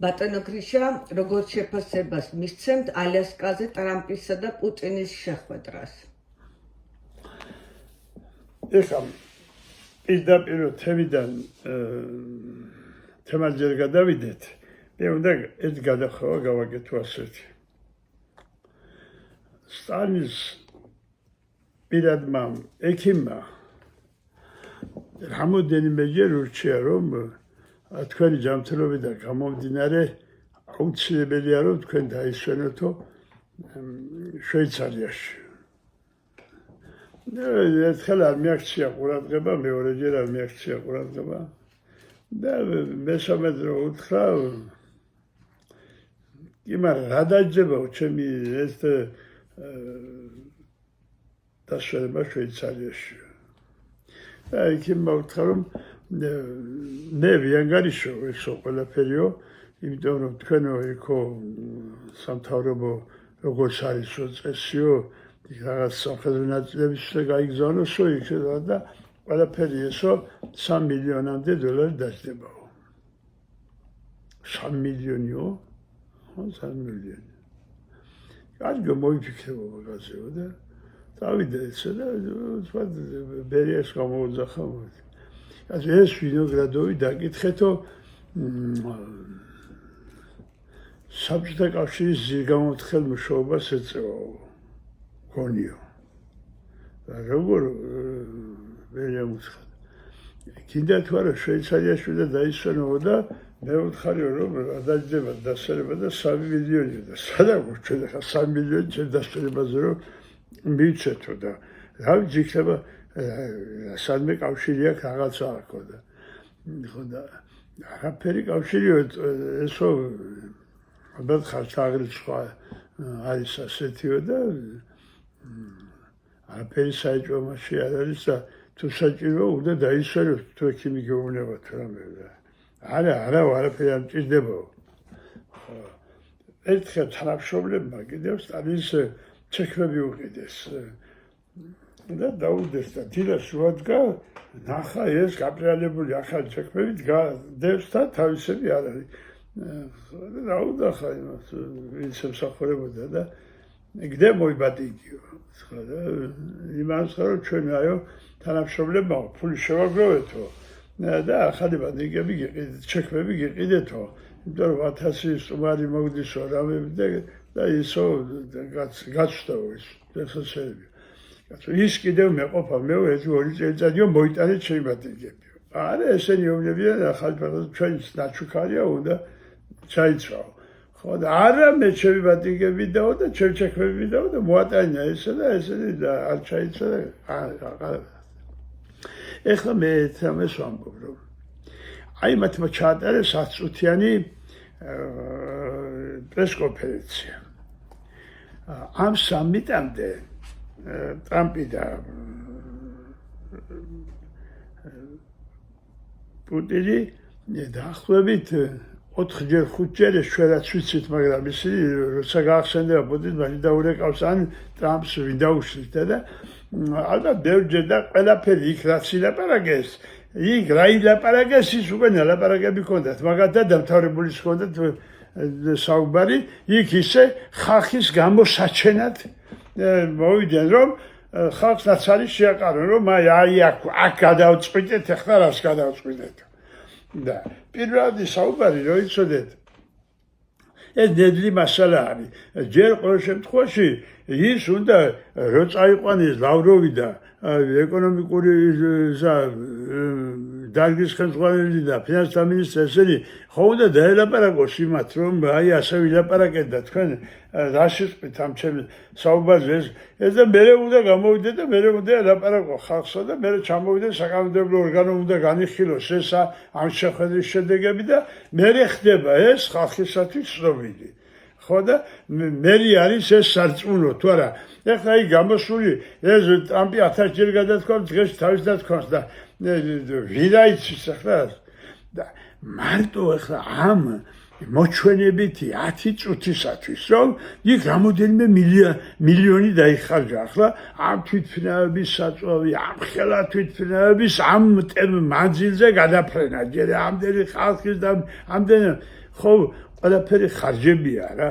ბატონო გრიშა, როგორ შეფასებას მისცემთ ალიასკაზე ტრამპისა და პუტინის შეხვედრას? ეხლა პირდაპირ თემიდან თემას ჯერ გადავიდეთ. მე უნდა ეს გადახვევა გავაკეთო ასეთი. სტალინის პირადმა ექიმმა რამოდენიმეჯერ ურჩია, რომ თქვენი ჯანმრთელობიდან გამომდინარე აუცილებელია, რომ თქვენ დაისვენოთო შვეიცარიაში. ერთხელ არ მიაქცია ყურადღება, მეორეჯერ არ მიაქცია ყურადღება და მესამედ რო უთხრა, იმარ რა დაიძებაო ჩემი ეს დასვენება შვეიცარიაში. და ექიმმა უთხრა, რომ მე ვიანგარიშო ესო ყველაფერიო, იმიტომ რომ თქვენო იქო სამთავრობო როგორც არის წესიო, რაღაც სამხედრო ნაწილების გაიგზავნოსო იქ და ყველაფერი ესო 3 მილიონამდე დოლარი დაჯდებაო. 3 მილიონიო? ხო, 3 მილიონი. კარგი მოიფიქრებო მაგაზეო და დავიდა ესა და თქვა ბერიას გამოუძახა. ეს ვინოგრადოვი დაკითხეთო საბჭოთა კავშირის ზირგამოთხელ მუშაობას ეწევაო. გონიო. და როგორ ვერა უთხრა. კიდე თუ არა შვეიცარიაში და დაისვენო და მე ვთხარიო რომ დაჯდება დასვენება და 3 მილიონი და სადაც ჩვენ ახლა 3 მილიონი ჩვენ დასვენებაზე რომ მივცეთო და რა ვიცი ხება სადმე კავშირი აქვს რაღაცა აქვს და ხო და არაფერი კავშირიო ესო ალბათ ხარჩაღრის სხვა არის ასეთიო და არაფერი საეჭვო მასში არ არის და თუ საჭირო უნდა დაისვენოს თუ ექიმი გეუბნება თუ რამე და არა არაფერი არ მჭირდებაო. ერთხელ თანამშრომლებმა კიდევ სტალინის ჩექმები უყიდეს და დაუდეს და დილას შუადგა ნახა ეს გაბრალებული ახალი ჩექმებით დევს და თავისები არ არის. დაუდახა იმას ვინც ემსახურებოდა და გდე მოიბადიდიო. ხო და იმას რომ ჩვენ აიო თანამშრომლებმა ფული შევაგროვეთო და ახალი ბანკები გიყიდეთ, ჩექმები გიყიდეთო. იმიტომ რომ 1000 სტუმარი მოგდისო რამები და ისო გაცვდაო ის დასასრები. ის კიდევ მეყოფა მე ეს 2 წელიწადიო მოიტანეთ ჩემი ბანკებიო. არა ესენი უმნებიან ახალი ბანკები ჩვენ ნაჩუქარია უნდა ჩაიცვაო. ხო და არა მე ჩემი ბანკები დაო და ჩემი ჩექმები დაო და მოატანა ესა და ესენი და არ ჩაიცვა და ეხლა მე თამეს ვამბობ რომ აი მათმა ჩაატარეს 10 წუთიანი პრესკონფერენცია. ამ სამიტამდე ტრამპი და პუტინი დაახლოებით 4-ჯერ 5-ჯერ შევერაც ვიცით, მაგრამ ისინი როცა გაახსენდება პუტინს, მაშინ დაურეკავს ან ტრამპს ვინ დაუშლით და ალბათ ბევრჯერ და ყველაფერი იქ რაც ილაპარაკეს, იქ რა ილაპარაკეს ის უკვე ნალაპარაკები ჰქონდათ, მაგათაც დამთავრებული ჰქონდათ საუბარი, იქ ისე ხალხის გამოსაჩენად მოვიდნენ, რომ ხალხს რაც არის შეაყარონ, რომ აი აქ გადავწყვიტეთ, ახლა რას გადავწყვიტეთ. და პირველადი საუბარი რო იცოდეთ ეს დედლი მასალა არის. ჯერ ყოველ შემთხვევაში ის უნდა რო წაიყვანეს ლავროვი და ეკონომიკური დარგის ხელმძღვანელი და ფინანსთა მინისტრი ესენი ხო უნდა დაელაპარაკოს იმათ რომ აი ასე ვილაპარაკეთ და თქვენ რა შეწყვით ამ ჩემს საუბარზე ეს და მე უნდა გამოვიდე და მე უნდა ელაპარაკო ხალხსა და მე ჩამოვიდე საკანონმდებლო ორგანო უნდა განიხილოს ეს ამ შეხვედრის შედეგები და მე ხდება ეს ხალხისათვის ცნობილი. ხო და მე არის ეს სარწმუნო თუ არა. ეხლა აი გამოსული ეს ტრამპი 1000 ჯერ გადათქვა დღეს თავის დათქვას და ვირაიცის ახლა და მარტო ახლა ამ მოჩვენებითი 10 წუთისათვის რომ იქ რამოდენიმე მილიონი დაიხარჯა ახლა ამ თვითმფრინავების საწვავი ამ ხელა თვითმფრინავების ამ მანძილზე გადაფრენა ჯერ ამდენი ხალხის და ამდენი ხო ყველაფერი ხარჯებია რა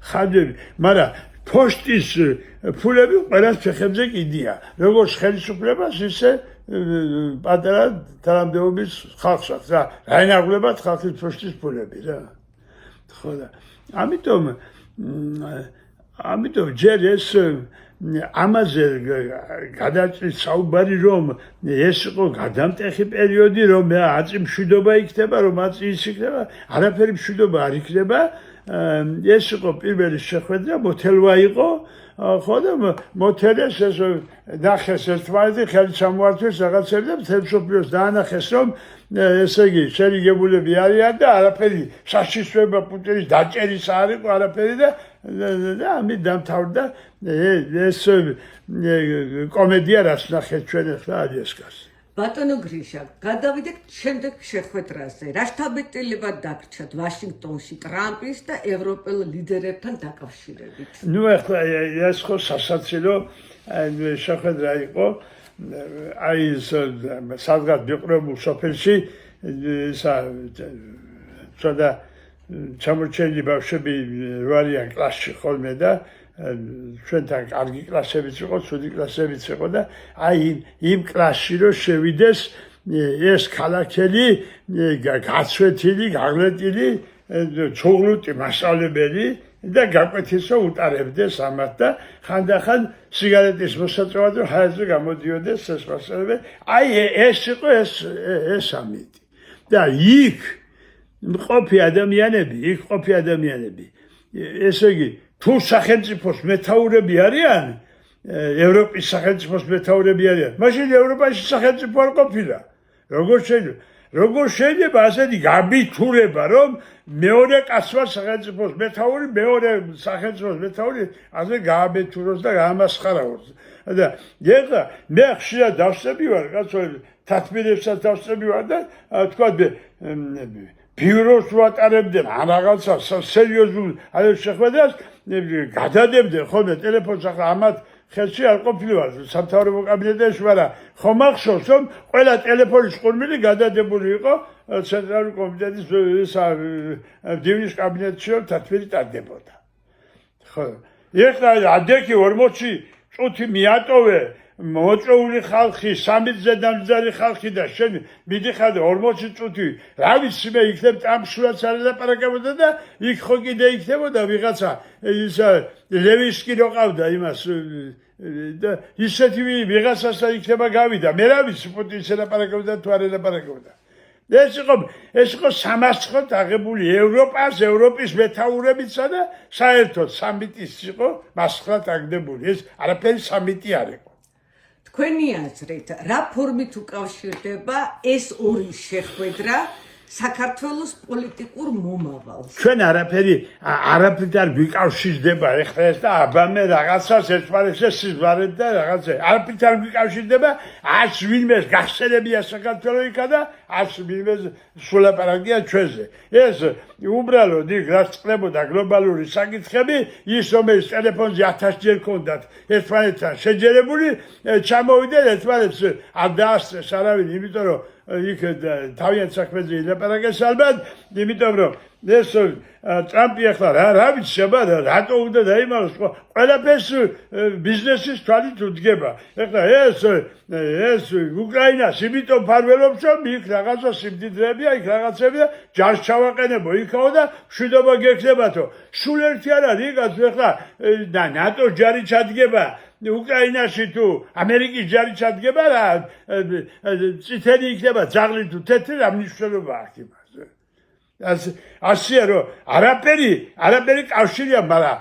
ხარჯები მაგრამ ფოშტის ფულები ყველას ფეხებზე კიდია როგორც ხელისუფლებას ისე პატარა თანამდებობის ხალხსაც რა რაინაღლებათ ხალხის ფოშტის ფულები რა ხო და ამიტომ ჯერ ეს ამაზე გადაწყვეტ საუბარი რომ ეს იყო გადამტეხი პერიოდი რომ აწი მშვიდობა იქნება რომ აწი ის იქნება არაფერი მშვიდობა არ იქნება ეს იყო პირველი შეხვედრა მოთელვა იყო ხო და მოთელეს ეს ნახეს ერთმანეთი ხელით ჩამოართვეს რაღაცები და მთელ მსოფლიოს დაანახეს რომ ესე იგი შერიგებულები არიან და არაფერი საშიშროება პუტინის დაჭერის არ იყო არაფერი და ამით დამთავრდა ეს კომედია რაც ნახეთ ჩვენ ახლა ალიასკას ბატონო გრიშა, გადავიდეთ შემდეგ შეხვედრაზე. რა შთაბეჭდილება დაგრჩათ ვაშინგტონში ტრამპის და ევროპელ ლიდერებთან დაკავშირებით? ნუ ახლა ეს ხო სასაცილო შეხვედრა იყო. აი სადღაც ბიყრებულ სოფელში ცოტა ჩამორჩენილი ბავშვები ვარიან კლასში ხოლმე და ჩვენთან კარგი კლასებიც იყო, ცუდი კლასებიც იყო და აი იმ კლასში რომ შევიდეს ეს ქალაქელი გაცვეთილი, გაღლეტილი, ჩუღლუტი მასწავლებელი და გაკვეთილსო უტარებდეს ამათ და ხანდახან სიგარეტის მოსაწევად რომ ჰაერზე გამოდიოდეს ეს მასწავლებელი. აი ეს იყო ეს ამიტი. და იქ ყოფი ადამიანები, ესე იგი თუ სახელმწიფოს მეთაურები არიან, ევროპის სახელმწიფოს მეთაურები არიან, მაშინ ევროპაში სახელმწიფო არ ყოფილა. როგორ შეიძლება ასეთი გაბიჩურება, რომ მეორე კაცმა სახელმწიფოს მეთაური, მეორე სახელმწიფოს მეთაური ასე გააბეჭუროს და გაამასხარაოს. და ეხლა მე ხშირად დავსწრები ვარ, კაცოები, თათბირებსაც დავსწრები ვარ და თქვა ბიუროს ვატარებდნენ ან რაღაცა სერიოზულ შეხვედრას გადადებდნენ ხოლმე ტელეფონს ახლა ამათ ხელში არ ყოფილიყარ სამთავრობო კაბინეტში ვარა ხო მახსოვს რომ ყველა ტელეფონის ყურმილი გადადებული იყო ცენტრალური კომიტეტის დივნის კაბინეტში რომ თათბირი ტარდებოდა ხო ეხლა ადექი 40 წუთი მიატოვე მოწეული ხალხი, სამიძე დამძარი ხალხი და შენ მიდიხარ 40 წუთი, რა ვიცი მე იქნებ ტრამპშულაც არ ელაპარაკებოდა და იქ ხო კიდე იქნებოდა ვიღაცა ის ლევისკი რო ყავდა იმას და ისეთი ვიღაცასთან იქნება გავიდა, მე რა ვიცი პუტინს ელაპარაკებოდა თუ არ ელაპარაკებოდა. ეს იყო სამასხოთ აღებული ევროპის მეთაურებიცა და საერთოდ სამიტის იყო მასხლად აგდებული. ეს არაფერი სამიტი არ იყო. თქვენი აზრით, რა ფორმით უკავშირდება ეს ორი შეხვედრა საქართველოს პოლიტიკურ მომავალს? ჩვენ არაფრით არ გვიკავშირდება ეხლა ეს და აბამე რაღაცას ერთმანეთზე სიზმარეთ და რაღაცა არაფრით არ გვიკავშირდება, არც ვინმეს გახსენებია საქართველოსა და არც ვინმეს სულაპარაკია ჩვენზე. ეს უბრალოდ იქ რაც წყდებოდა გლობალური საკითხები, ის რომელიც ტელეფონზე 1000 ჯერ ჰქონდათ ერთმანეთთან შეჯერებული, ჩამოვიდნენ ერთმანეთს არ დაასწრეს არავინ, იმიტომ რომ იქ თავიანთ საქმეზე ილაპარაკეს ალბათ, იმიტომ რომ ეს ტრამპი ახლა რა ვიცი აბა რატო უნდა დაიმალოს ყველაფერს ბიზნესის თვალით უდგება. ეხლა ეს უკრაინას იმიტომ ფარველობს რომ იქ რაღაცა სიმდიდრეებია, იქ რაღაცებია, ჯარს ჩავაყენებო იქაო და მშვიდობა გექნებათო. სულ ერთი არ არის იგაც ეხლა ნატოს ჯარი ჩადგება უკრაინაში თუ ამერიკის ჯარი ჩადგება რა წითელი იქნება ძაღლი თუ თეთრი რა მნიშვნელობა აქვს იმაზე. ასეა რომ არაფერი კავშირია, მაგრამ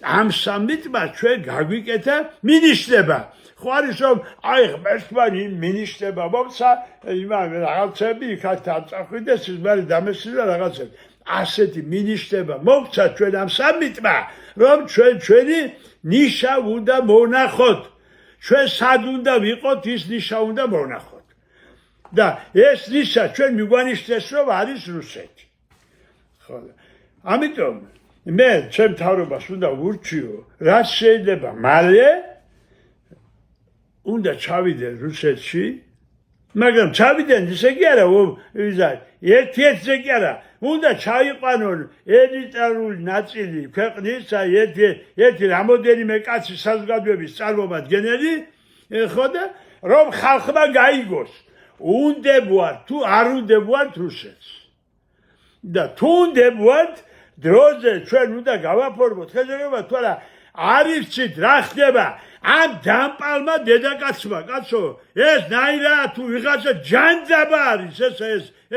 ამ სამიტმა ჩვენ გაგვიკეთა მინიშნება. ხო არის რომ აი ღმერთმანი მინიშნება მომცა იმან რაღაცები იქაც აწახვიდეს სიზმარი დამესილა რაღაცები. ასეთი მინიშნება მომცა ჩვენ ამ სამიტმა რომ ჩვენი ნიშა უნდა მონახოთ. ჩვენ სად უნდა ვიყოთ ის ნიშა უნდა მონახოთ. და ეს ნიშა ჩვენ მიგვანიშნეს რომ არის რუსეთი. ხო. ამიტომ მე ჩემ თავრობას უნდა ვურჩიო, რაც შეიძლება მალე უნდა ჩავიდე რუსეთში მაგრამ ჩავიდნენ ისე კი არა ერთ-ერთზე კი არა უნდა ჩაიყვანონ ელიტარული ნაწილი ქვეყნის ერთი რამოდენიმე კაცი საზოგადოების წარმომადგენელი ხო და რომ ხალხმა გაიგოს უნდებოათ თუ არ უნდებოათ რუსეთს და თუ უნდებოათ დროზე ჩვენ უნდა გავაფორმოთ ხელშეკრულება თუ არა არ იცით რა ხდება ამ დამპალმა დედაკაცმა კაცო ეს ნაირა თუ ვიღაცა ჯანძაბა არის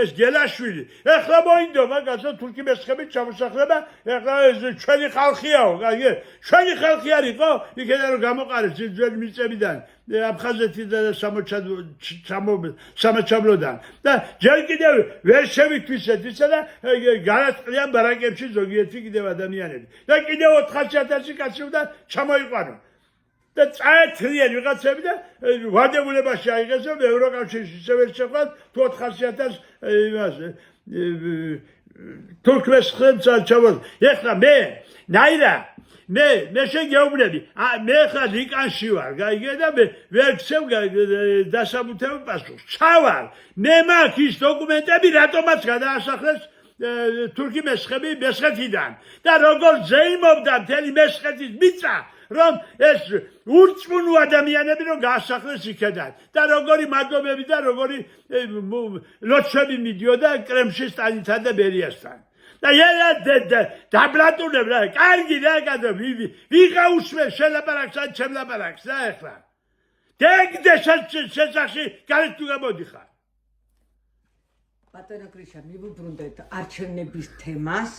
ეს გელაშვილი ეხლა მოინდომა კაცო თურქი მესხებით ჩამოსახლება ეხლა ეს ჩვენი ხალხიაო ჩვენი ხალხი არისო იქიდან რომ გამოყარეს ძველი მიწებიდან აფხაზეთიდან და სამაჩაბლოდან და ჯერ კიდევ ვერ შევითვისეთ ისა და განაწყლიან ბარაკებში ზოგიერთი კიდევ ადამიანები და კიდევ 400,000 კაცი უნდა ჩამოიყვანონ და წაეთრიან ვიღაცები და ვადებულებაში აიღეს რომ ევროკავშირში ისევ შეხვდათ თუ 400,000 თურქებს ხელს ჩავარ ეხლა მე ნაირა მე შეგეუბნები მე ხა ლიკანში ვარ გაიგე და მე ვერ გცევ დასაბუთებულ პასუხს ჩავარ მე მაქვს ის დოკუმენტები რატომაც გადაასახლეს თურქი მესხები მესხეთიდან და როგორ ზეიმობდა მთელი მესხეთის მიწა რომ ეს ურწმუნო ადამიანები რომ გაასახლეს იქედან და როგორი მადლობები და როგორი ლოცვები მიდიოდა კრემლში სტალინთან და ბერიასთან და დაბრატუნებ რა კარგი რა გადო ვიღა უსმენ შელაპარაკს ან ჩემლაპარაკს რა ეხლა დეგდე შესახში გარეთ თუ გამოდიხარ ბატონო გრიშა მივუბრუნდეთ არჩევნების თემას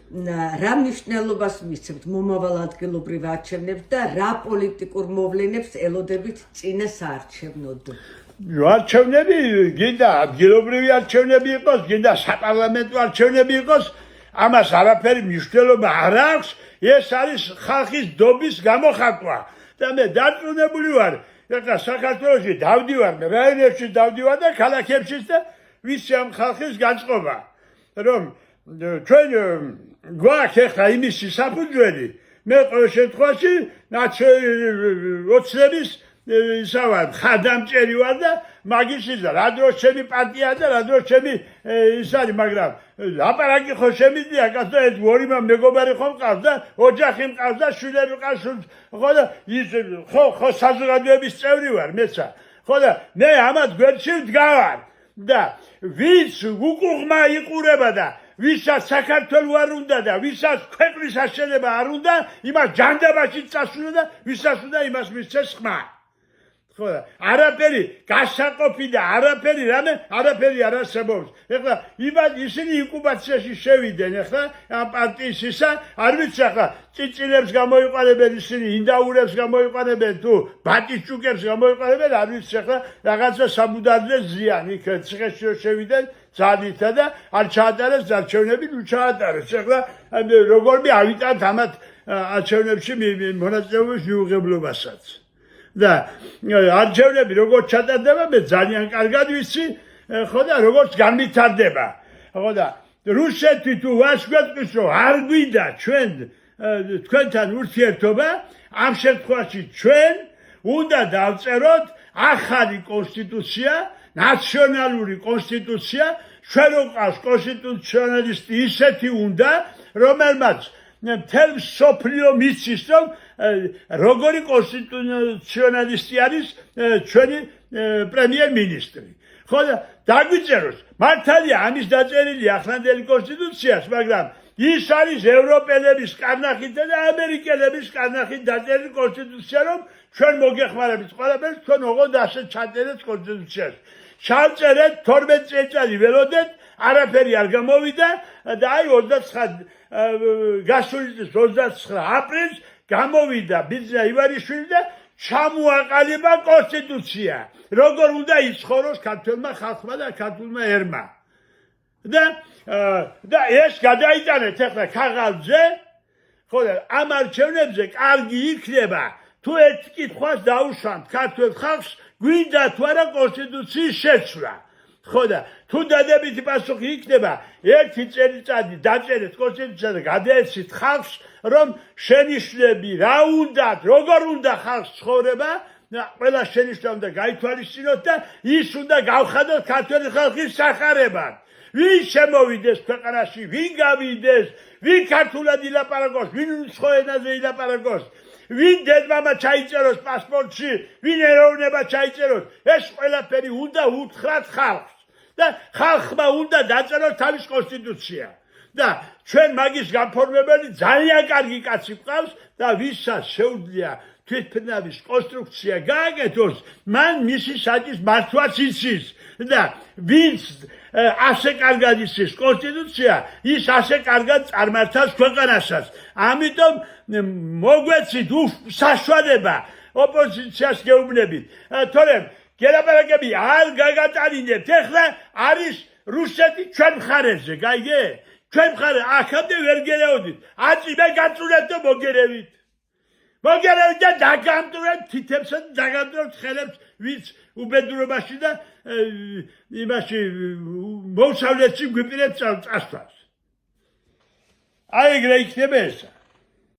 რა მნიშვნელობას მისცემთ მომავალ ადგილობრივ არჩევნებს და რა პოლიტიკურ მოვლენებს ელოდებით წინა საარჩევნოდ? არჩევნები გინდა ადგილობრივი არჩევნები იყოს, გინდა საპარლამენტო არჩევნები იყოს, ამას არაფერი მნიშვნელობა არ აქვს, ეს არის ხალხის დობის გამოხატვა და მე დარწმუნებული ვარ, ეხლა საქართველოში დავდივარ, რაიონებში დავდივარ და ქალაქებშიც და ვიცი ამ ხალხის განწყობა, რომ ჩვენ გვაქვს ეხლა იმისი საფუძველი მე ყოველ შემთხვევაში ოცნების ისა ვარ ხადამჭერი ვარ და მაგის იზა რა დროს ჩემი პარტია და რა დროს ჩემი ის არის მაგრამ ლაპარაკი ხო შემიძლია კაცო ეს ორი მეგობარი ხომ მყავს და ოჯახი მყავს და შვილები მყავს ხო და ის ხო საზოგადოების წევრი ვარ მეცა ხო და მე ამათ გვერდში ვდგავარ და ვის უკუღმა იყურება და ვისაც საქართველო არ უნდა და ვისაც ქვეყნის აშენება არ უნდა იმას ჯანდაბაში წასულა და ვისაც უნდა იმას მისცეს ხმა ხო და არაფერი გასაყოფი და არაფერი რამე არაფერი არ არსებობს ეხლა ისინი ინკუბაციაში შევიდნენ ეხლა ამ პარტიის ისა არ ვიცი ეხლა წიწილებს გამოიყენებენ ისინი ინდაურებს გამოიყენებენ თუ ბატიჭუკებს გამოიყენებენ არ ვიცი ეხლა რაღაცა სამუდარზე ზიან იქ ციხეში შევიდნენ ძალითა და არ ჩაატარეს არჩევნები ნუ ჩაატარეს ეხლა როგორმე ავიტანთ ამათ არჩევნებში მონაწილეობის მიუღებლობასაც და არჩევნები როგორ ჩატარდება მე ძალიან კარგად ვიცი ხო და როგორც განვითარდება ხო და რუსეთი თუ ვასკვეთყვის რომ არ გვინდა თქვენთან ურთიერთობა ამ შემთხვევაში ჩვენ უნდა დავწეროთ ახალი კონსტიტუცია ნაციონალური კონსტიტუცია ჩვენ ვიყავს კონსტიტუციონალისტი ისეთი უნდა რომელმაც მთელ მსოფლიო მიცის რომ როგორი კონსტიტუციონალისტი არის ჩვენი პრემიერ-მინისტრი ხო და დაგვიწეროს მართალია ამის დაწერილია ახლანდელი კონსტიტუციას მაგრამ ის არის ევროპელების კარნახით და ამერიკელების კარნახით დაწერილი კონსტიტუცია რომ ჩვენ მოგეხმარებით ყველაფერს ჩვენ ოღონდ ასე ჩაწერეთ კონსტიტუციას ჩავწერეთ 12 წელიწადი ველოდეთ არაფერი არ გამოვიდა და აი 29 გასული წლის 29 აპრილს გამოვიდა ბიძინა ივანიშვილი და ჩამოაყალიბა კონსტიტუცია როგორ უნდა იცხოვროს ქართველმა ხალხმა და ქართულმა ერმა და ეს გადაიტანეთ ეხლა ქაღალდზე ხო და ამ არჩევნებზე კარგი იქნება თუ ერთ კითხვას დაუშვამთ ქართულ ხალხს გვინდა თუ არა კონსტიტუციის შეცვლა ხო და თუ დადებითი პასუხი იქნება ერთი წელიწადი დაწერეთ კონსტიტუცია და გადაეცით ხალხს რომ შენიშვნები რა უნდათ როგორ უნდა ხალხს ცხოვრება ყველა შენიშვნა უნდა გაითვალისწინოთ და ის უნდა გავხადოთ ქართული ხალხის სახარებად. ვინ შემოვიდეს ქვეყანაში, ვინ გავიდეს, ვინ ქართულად ილაპარაკოს, ვინ სხვა ენაზე ილაპარაკოს, ვინ დედმამა ჩაიწეროს პასპორტში, ვინ ეროვნება ჩაიწეროს, ეს ყველაფერი უნდა უთხრათ ხალხს და ხალხმა უნდა დაწეროს თავის კონსტიტუცია. და ჩვენ მაგის განფორმებელი ძალიან კარგი კაცი გვყავს და ვისაც შეუძლია თვითმფრინავის კონსტრუქცია გააკეთოს, მან მისი საჭის მართვაც იცის და ვინც ასე კარგად იცის კონსტიტუცია, ის ასე კარგად წარმართავს ქვეყანასაც. ამიტომ მოგვეცით საშუალება ოპოზიციას გეუბნებით. თორემ გელაპარაკები არ გაგატანინებთ, ეხლა არის რუსეთი ჩვენ მხარეზე, გაიგე? ჩვენ მხარე აქამდე ვერ გერეოდით. აწიმე გაწურებთ და მოგერევით. მოგერევით და დაგამტვრებთ თითებსა და დაგამტვრებთ ხელებს, ვინც უბედურობაში და იმაში მოუსავლეთში გვიპირებთ წასვლას. აი ეგრე იქნება ესა.